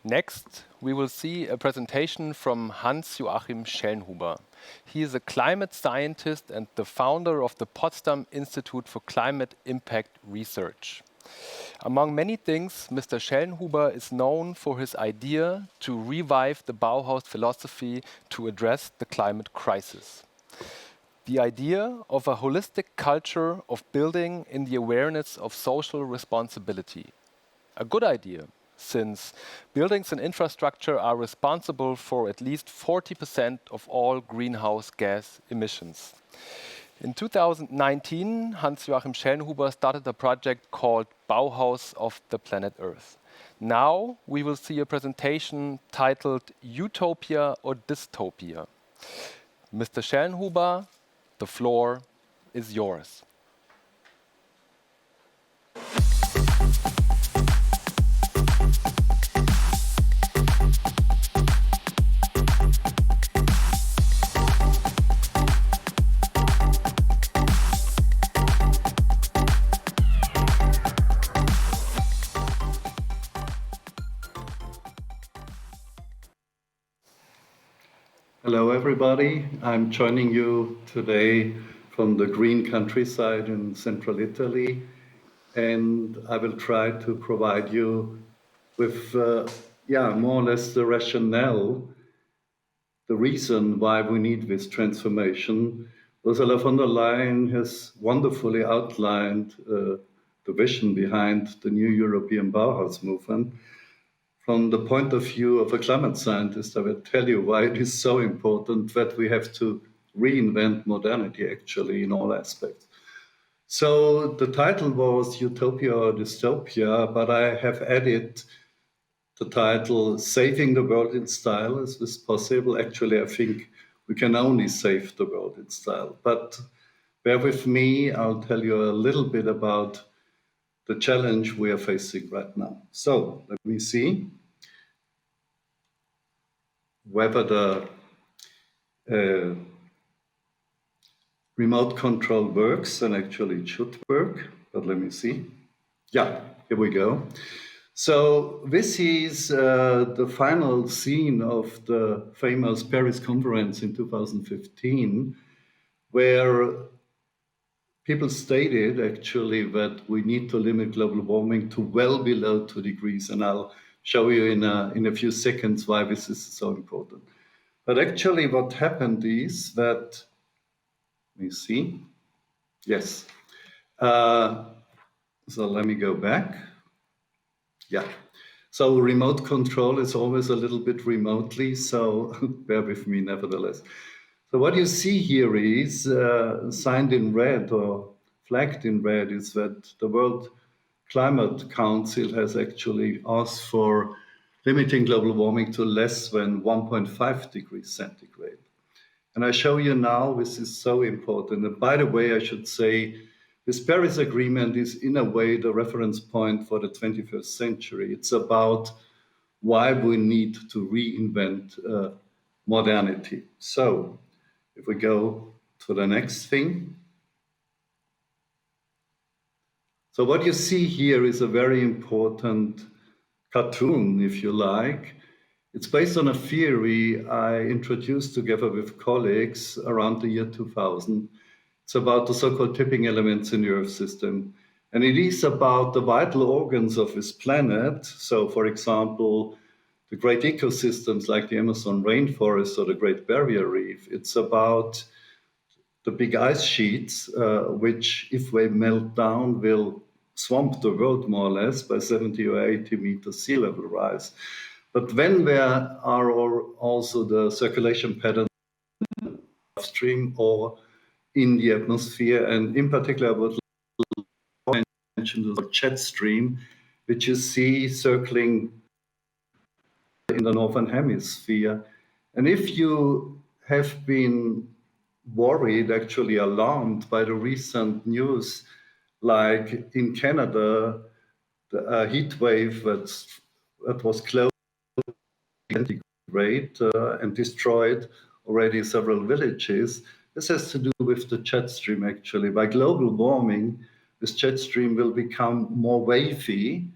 Next, we will see a presentation from Hans-Joachim Schellnhuber. He is a climate scientist and the founder of the Potsdam Institute for Climate Impact Research. Among many things, Mr. Schellnhuber is known for his idea to revive the Bauhaus philosophy to address the climate crisis. The idea of a holistic culture of building in the awareness of social responsibility. A good idea, since buildings and infrastructure are responsible for at least 40% of all greenhouse gas emissions. In 2019, Hans-Joachim Schellnhuber started a project called Bauhaus of the Planet Earth. Now we will see a presentation titled Utopia or Dystopia. Mr. Schellnhuber, the floor is yours. Hello everybody, I'm joining you today from the green countryside in central Italy, and I will try to provide you with more or less the rationale, the reason why we need this transformation. Ursula von der Leyen has wonderfully outlined the vision behind the new European Bauhaus movement. From the point of view of a climate scientist, I will tell you why it is so important that we have to reinvent modernity actually in all aspects. So the title was Utopia or Dystopia, but I have added the title Saving the World in Style. Is this possible? Actually, I think we can only save the world in style. But bear with me, I'll tell you a little bit about the challenge we are facing right now. So let me see whether the remote control works, and actually it should work, but let me see. Yeah, here we go. So this is the final scene of the famous Paris conference in 2015, where people stated actually that we need to limit global warming to well below 2 degrees, and I'll show you in a few seconds why this is so important. But actually what happened is that, let me see, yes. So let me go back. Yeah, so remote control is always a little bit remotely, so bear with me nevertheless. So what you see here is signed in red or flagged in red is that the World Climate Council has actually asked for limiting global warming to less than 1.5 degrees centigrade. And I show you now, this is so important. And by the way, I should say, this Paris Agreement is in a way the reference point for the 21st century. It's about why we need to reinvent modernity. So if we go to the next thing. So what you see here is a very important cartoon, if you like. It's based on a theory I introduced together with colleagues around the year 2000. It's about the so-called tipping elements in the Earth system. And it is about the vital organs of this planet. So, for example, the great ecosystems like the Amazon rainforest or the Great Barrier Reef. It's about the big ice sheets, which, if they melt down, will swamp the world more or less by 70 or 80 meters sea level rise. But then there are also the circulation patterns upstream or in the atmosphere, and in particular I would mention the jet stream, which you see circling in the northern hemisphere. And if you have been worried, actually alarmed by the recent news, like in Canada, the heat wave that was close to and destroyed already several villages. This has to do with the jet stream, actually. By global warming, this jet stream will become more wavy.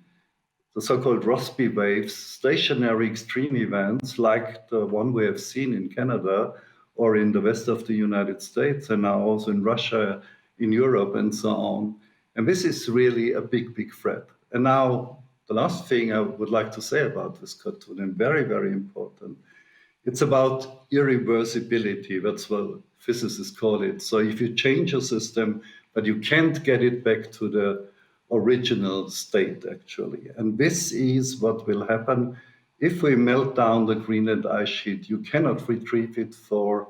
the so-called Rossby waves, stationary extreme events like the one we have seen in Canada or in the west of the United States and now also in Russia, in Europe and so on. And this is really a big, big threat. And now the last thing I would like to say about this cartoon, and very, very important, it's about irreversibility. That's what physicists call it. So if you change a system, but you can't get it back to the original state, actually. And this is what will happen if we melt down the Greenland ice sheet. You cannot retrieve it for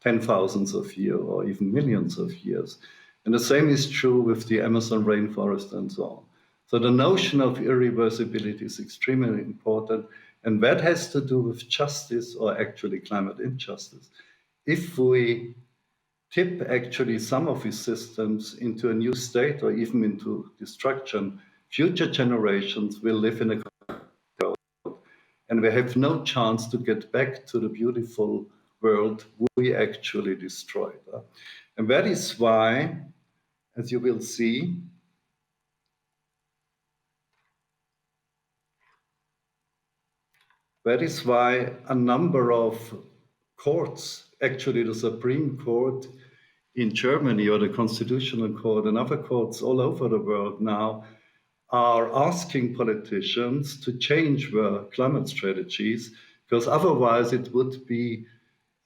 10,000s of years or even millions of years. And the same is true with the Amazon rainforest and so on. So the notion of irreversibility is extremely important. And that has to do with justice, or actually climate injustice. If we tip actually some of these systems into a new state or even into destruction, future generations will live in a world and we have no chance to get back to the beautiful world we actually destroyed. And that is why, as you will see, that is why a number of courts, actually the Supreme Court in Germany or the Constitutional Court and other courts all over the world now are asking politicians to change their climate strategies, because otherwise it would be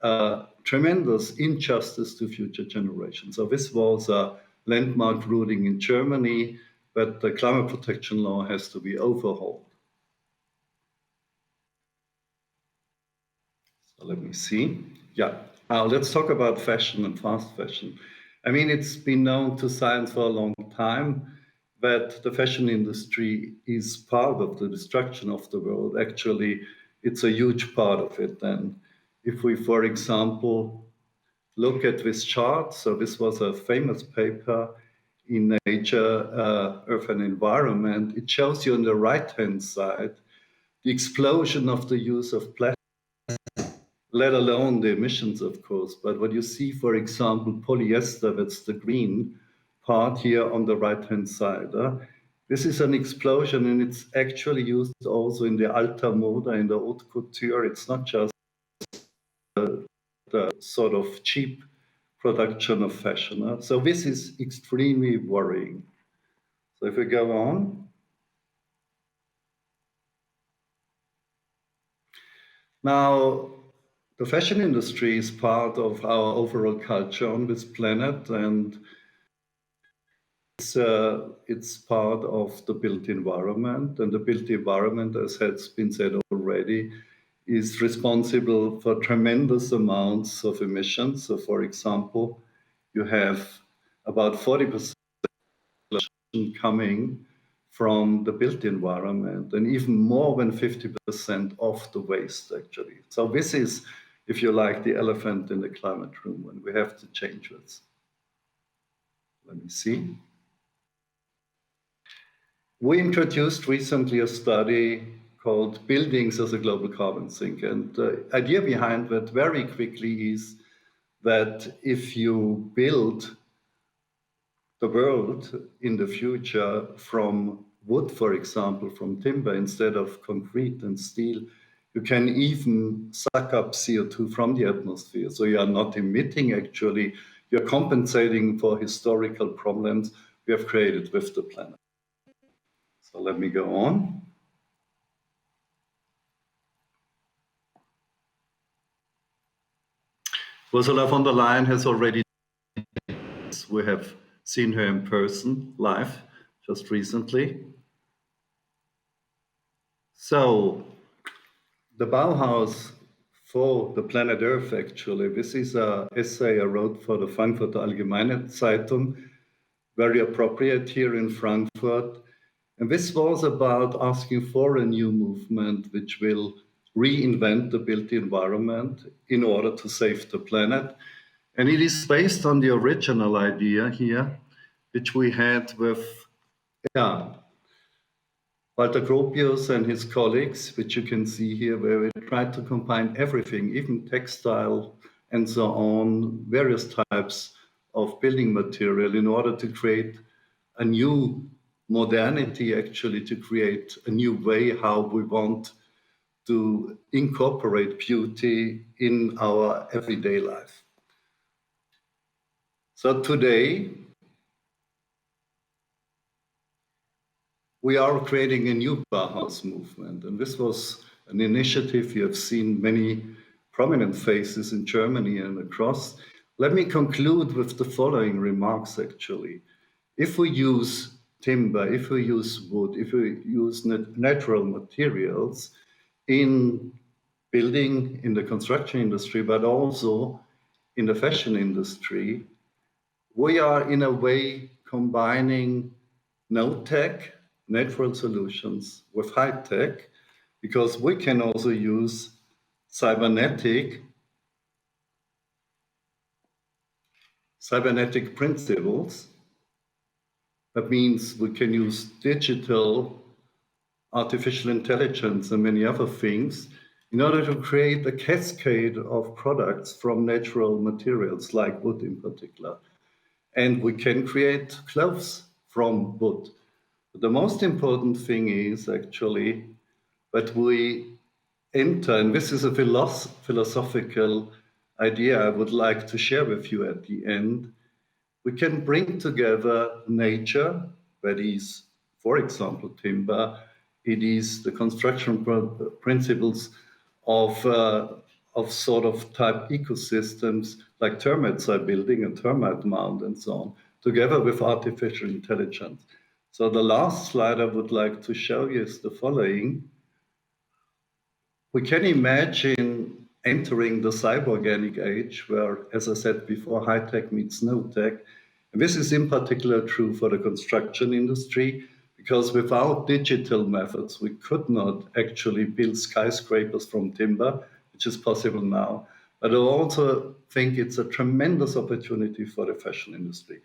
a tremendous injustice to future generations. So this was a landmark ruling in Germany, but the climate protection law has to be overhauled. So let me see. Yeah, now let's talk about fashion and fast fashion. I mean, it's been known to science for a long time that the fashion industry is part of the destruction of the world. Actually, it's a huge part of it. And if we, for example, look at this chart, so this was a famous paper in Nature, Earth and Environment. It shows you on the right-hand side the explosion of the use of plastic, let alone the emissions, of course. But what you see, for example, polyester, that's the green part here on the right-hand side. This is an explosion, and it's actually used also in the alta moda, in the haute couture. It's not just the sort of cheap production of fashion. So this is extremely worrying. So if we go on. Now, the fashion industry is part of our overall culture on this planet, and it's part of the built environment. And the built environment, as has been said already, is responsible for tremendous amounts of emissions. So, for example, you have about 40% coming from the built environment, and even more than 50% of the waste, actually. So this is, if you like, the elephant in the climate room, and we have to change this. Let me see. We introduced recently a study called Buildings as a Global Carbon Sink, and the idea behind that very quickly is that if you build the world in the future from wood, for example, from timber instead of concrete and steel, you can even suck up CO2 from the atmosphere. So you are not emitting, actually, you're compensating for historical problems we have created with the planet. So let me go on. Ursula von der Leyen has already, we have seen her in person, live, just recently. So the Bauhaus for the planet Earth, actually, this is an essay I wrote for the Frankfurter Allgemeine Zeitung, very appropriate here in Frankfurt. And this was about asking for a new movement which will reinvent the built environment in order to save the planet. And it is based on the original idea here, which we had with Walter Gropius and his colleagues, which you can see here, where we tried to combine everything, even textile and so on, various types of building material in order to create a new modernity actually to create a new way how we want to incorporate beauty in our everyday life. So today, we are creating a new Bauhaus movement, and this was an initiative. You have seen many prominent faces in Germany and across. Let me conclude with the following remarks, actually. If we use timber, if we use wood, if we use natural materials in building, in the construction industry, but also in the fashion industry, we are in a way combining no-tech, natural solutions with high-tech, because we can also use cybernetic principles. That means we can use digital, artificial intelligence, and many other things in order to create a cascade of products from natural materials, like wood in particular. And we can create clothes from wood. But the most important thing is actually that we enter, and this is a philosophical idea I would like to share with you at the end. We can bring together nature, that is, for example, timber. It is the construction principles of sort of type ecosystems, like termites are building a termite mound and so on, together with artificial intelligence. So the last slide I would like to show you is the following. We can imagine entering the cyborganic age where, as I said before, high tech meets no tech. And this is in particular true for the construction industry, because without digital methods, we could not actually build skyscrapers from timber, which is possible now. But I also think it's a tremendous opportunity for the fashion industry.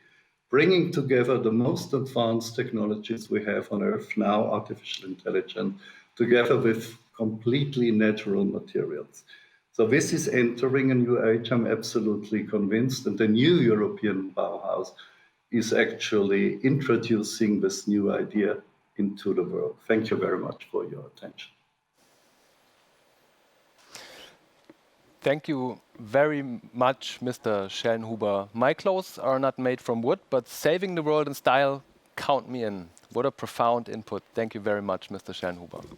Bringing together the most advanced technologies we have on Earth now, artificial intelligence, together with completely natural materials. So this is entering a new age, I'm absolutely convinced, and the new European Bauhaus is actually introducing this new idea into the world. Thank you very much for your attention. Thank you very much, Mr. Schellnhuber. My clothes are not made from wood, but saving the world in style, count me in. What a profound input. Thank you very much, Mr. Schellnhuber.